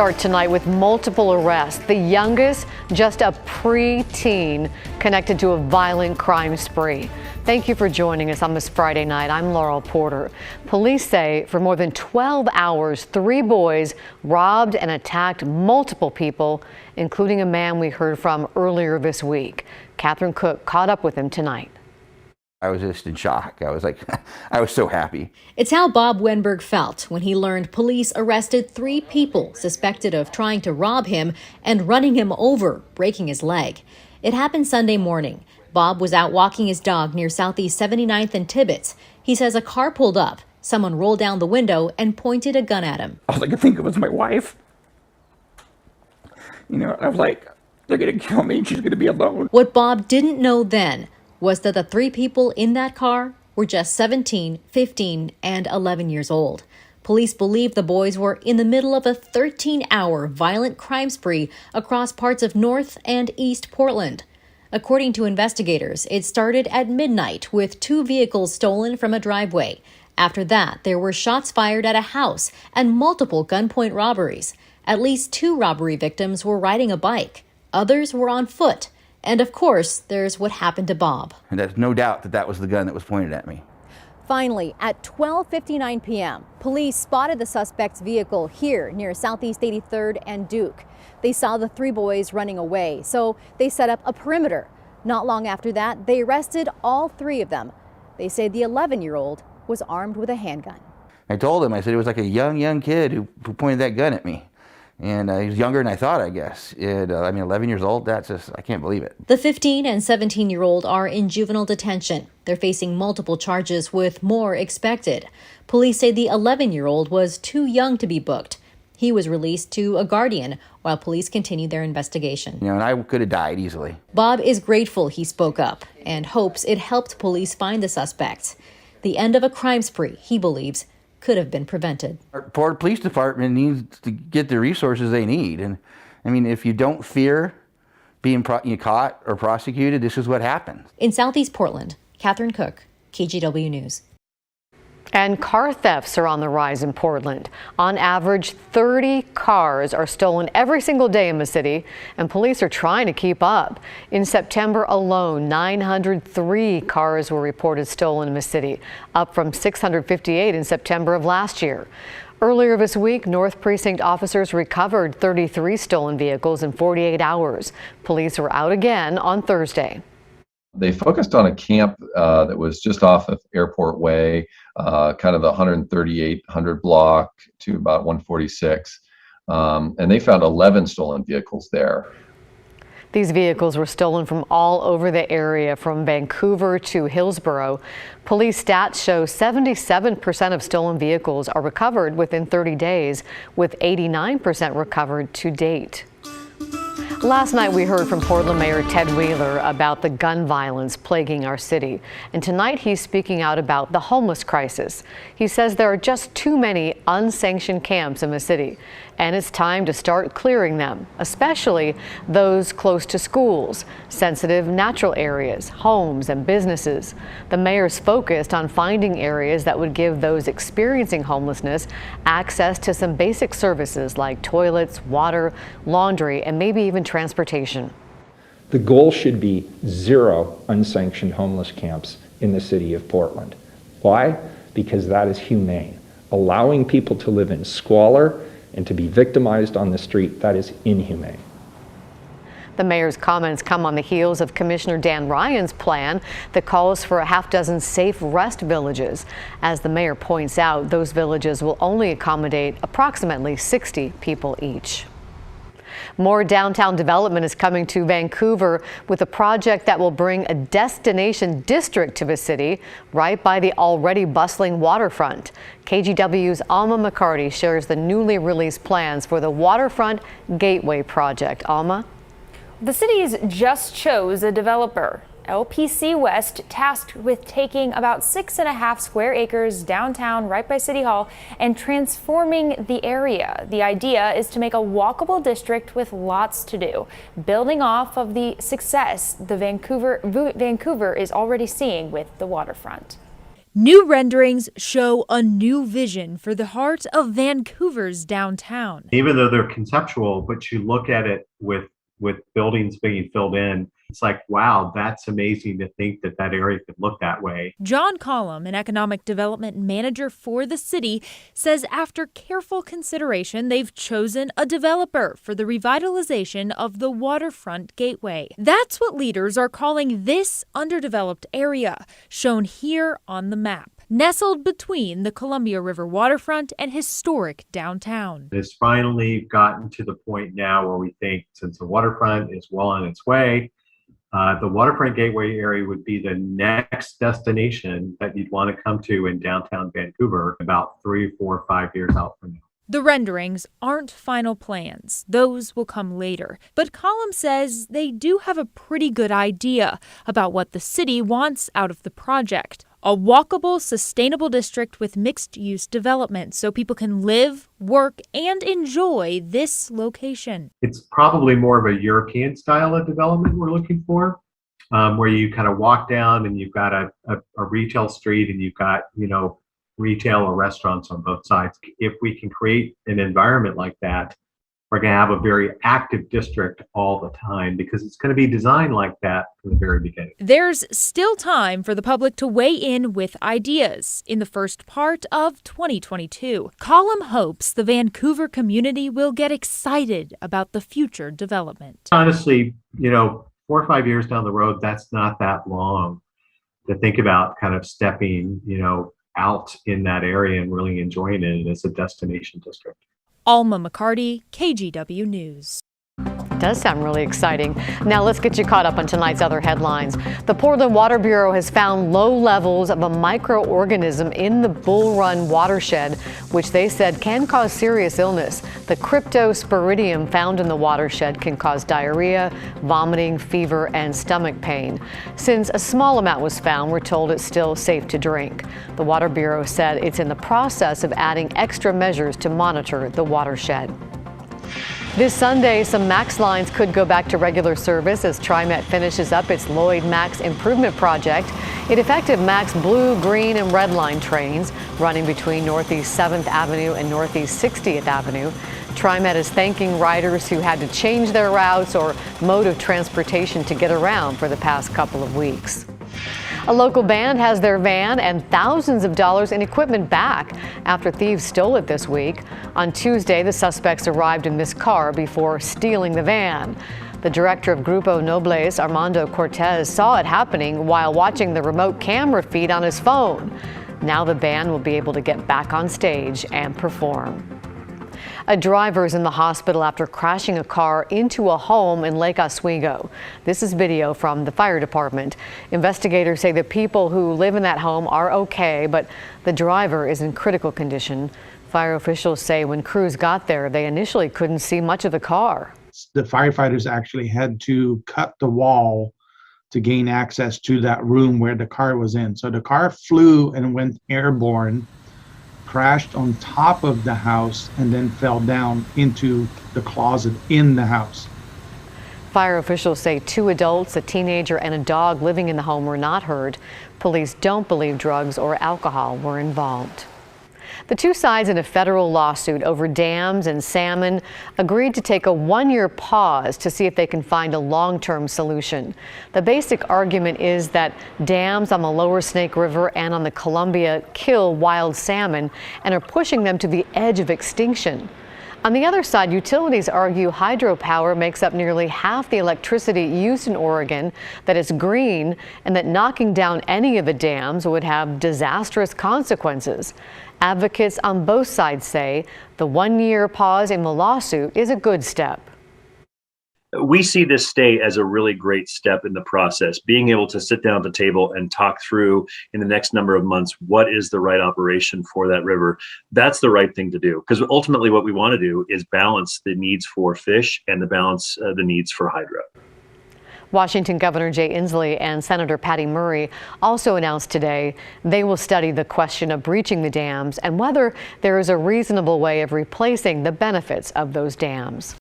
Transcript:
Start tonight with multiple arrests. The youngest, just a preteen, connected to a violent crime spree. Thank you for joining us on this Friday night. I'm Laurel Porter. Police say for more than 12 hours, 3 boys robbed and attacked multiple people, including a man we heard from earlier this week. Catherine Cook caught up with him tonight. I was just in shock. I was like, I was so happy. It's how Bob Wenberg felt when he learned police arrested 3 people suspected of trying to rob him and running him over, breaking his leg. It happened Sunday morning. Bob was out walking his dog near Southeast 79th and Tibbetts. He says a car pulled up. Someone rolled down the window and pointed a gun at him. All I could think of was my wife. I was like, they're going to kill me and she's going to be alone. What Bob didn't know then was that the 3 people in that car were just 17, 15, and 11 years old. Police believe the boys were in the middle of a 13-hour violent crime spree across parts of North and East Portland. According to investigators, it started at midnight with 2 vehicles stolen from a driveway. After that, there were shots fired at a house and multiple gunpoint robberies. At least 2 robbery victims were riding a bike. Others were on foot. And of course, there's what happened to Bob. And there's no doubt that that was the gun that was pointed at me. Finally, at 12:59 p.m., police spotted the suspect's vehicle here near Southeast 83rd and Duke. They saw the 3 boys running away, so they set up a perimeter. Not long after that, they arrested all 3 of them. They say the 11-year-old was armed with a handgun. I told him, I said it was like a young kid who pointed that gun at me. And he was younger than I thought, I guess. And, 11 years old, that's just, I can't believe it. The 15 and 17-year-old are in juvenile detention. They're facing multiple charges with more expected. Police say the 11-year-old was too young to be booked. He was released to a guardian while police continue their investigation. And I could have died easily. Bob is grateful he spoke up and hopes it helped police find the suspects. The end of a crime spree, he believes, could have been prevented. Our Port Police Department needs to get the resources they need. And if you don't fear being caught or prosecuted, this is what happens. In Southeast Portland, Catherine Cook, KGW News. And car thefts are on the rise in Portland. On average, 30 cars are stolen every single day in the city, and police are trying to keep up. In September alone, 903 cars were reported stolen in the city, up from 658 in September of last year. Earlier this week, North Precinct officers recovered 33 stolen vehicles in 48 hours. Police were out again on Thursday. They focused on a camp that was just off of Airport Way, kind of the 13800 block to about 146. And they found 11 stolen vehicles there. These vehicles were stolen from all over the area, from Vancouver to Hillsborough. Police stats show 77% of stolen vehicles are recovered within 30 days, with 89% recovered to date. Last night, we heard from Portland Mayor Ted Wheeler about the gun violence plaguing our city. And tonight, he's speaking out about the homeless crisis. He says there are just too many unsanctioned camps in the city, and it's time to start clearing them, especially those close to schools, sensitive natural areas, homes, and businesses. The mayor's focused on finding areas that would give those experiencing homelessness access to some basic services like toilets, water, laundry, and maybe even transportation. The goal should be 0 unsanctioned homeless camps in the city of Portland. Why? Because that is humane. Allowing people to live in squalor and to be victimized on the street, that is inhumane. The mayor's comments come on the heels of Commissioner Dan Ryan's plan that calls for a half-dozen safe rest villages. As the mayor points out, those villages will only accommodate approximately 60 people each. More downtown development is coming to Vancouver with a project that will bring a destination district to the city right by the already bustling waterfront. KGW's Alma McCarty shares the newly released plans for the Waterfront Gateway project. Alma? The cities just chose a developer. LPC West, tasked with taking about 6.5 square acres downtown right by City Hall and transforming the area. The idea is to make a walkable district with lots to do, building off of the success the Vancouver is already seeing with the waterfront. New renderings show a new vision for the heart of Vancouver's downtown. Even though they're conceptual, but you look at it with buildings being filled in, it's like, wow, that's amazing to think that that area could look that way. John Collum, an economic development manager for the city, says after careful consideration, they've chosen a developer for the revitalization of the Waterfront Gateway. That's what leaders are calling this underdeveloped area, shown here on the map, nestled between the Columbia River waterfront and historic downtown. It's finally gotten to the point now where we think, since the waterfront is well on its way, the Waterfront Gateway area would be the next destination that you'd want to come to in downtown Vancouver about 3, 4, 5 years out from now. The renderings aren't final plans. Those will come later. But Collum says they do have a pretty good idea about what the city wants out of the project. A walkable, sustainable district with mixed-use development so people can live, work, and enjoy this location. It's probably more of a European style of development we're looking for, where you kind of walk down and you've got a retail street and you've got, retail or restaurants on both sides. If we can create an environment like that, we're going to have a very active district all the time because it's going to be designed like that from the very beginning. There's still time for the public to weigh in with ideas in the first part of 2022. Collum hopes the Vancouver community will get excited about the future development. Honestly, 4 or 5 years down the road, that's not that long to think about kind of stepping, out in that area and really enjoying it as a destination district. Alma McCarty, KGW News. Does sound really exciting. Now let's get you caught up on tonight's other headlines. The Portland Water Bureau has found low levels of a microorganism in the Bull Run Watershed, which they said can cause serious illness. The cryptosporidium found in the watershed can cause diarrhea, vomiting, fever, and stomach pain. Since a small amount was found, we're told it's still safe to drink. The Water Bureau said it's in the process of adding extra measures to monitor the watershed. This Sunday, some MAX lines could go back to regular service as TriMet finishes up its Lloyd MAX improvement project. It affected MAX blue, green, and red line trains running between Northeast 7th Avenue and Northeast 60th Avenue. TriMet is thanking riders who had to change their routes or mode of transportation to get around for the past couple of weeks. A local band has their van and thousands of dollars in equipment back after thieves stole it this week. On Tuesday, the suspects arrived in this car before stealing the van. The director of Grupo Nobles, Armando Cortez, saw it happening while watching the remote camera feed on his phone. Now the band will be able to get back on stage and perform. A driver is in the hospital after crashing a car into a home in Lake Oswego. This is video from the fire department. Investigators say the people who live in that home are okay, but the driver is in critical condition. Fire officials say when crews got there, they initially couldn't see much of the car. The firefighters actually had to cut the wall to gain access to that room where the car was in. So the car flew and went airborne, crashed on top of the house, and then fell down into the closet in the house. Fire officials say 2 adults, a teenager, and a dog living in the home were not hurt. Police don't believe drugs or alcohol were involved. The two sides in a federal lawsuit over dams and salmon agreed to take a 1-year pause to see if they can find a long-term solution. The basic argument is that dams on the lower Snake River and on the Columbia kill wild salmon and are pushing them to the edge of extinction. On the other side, utilities argue hydropower makes up nearly half the electricity used in Oregon, that it's green, and that knocking down any of the dams would have disastrous consequences. Advocates on both sides say the 1-year pause in the lawsuit is a good step. We see this stay as a really great step in the process, being able to sit down at the table and talk through in the next number of months what is the right operation for that river. That's the right thing to do, because ultimately what we want to do is balance the needs for fish and the needs for hydro. Washington Governor Jay Inslee and Senator Patty Murray also announced today they will study the question of breaching the dams and whether there is a reasonable way of replacing the benefits of those dams.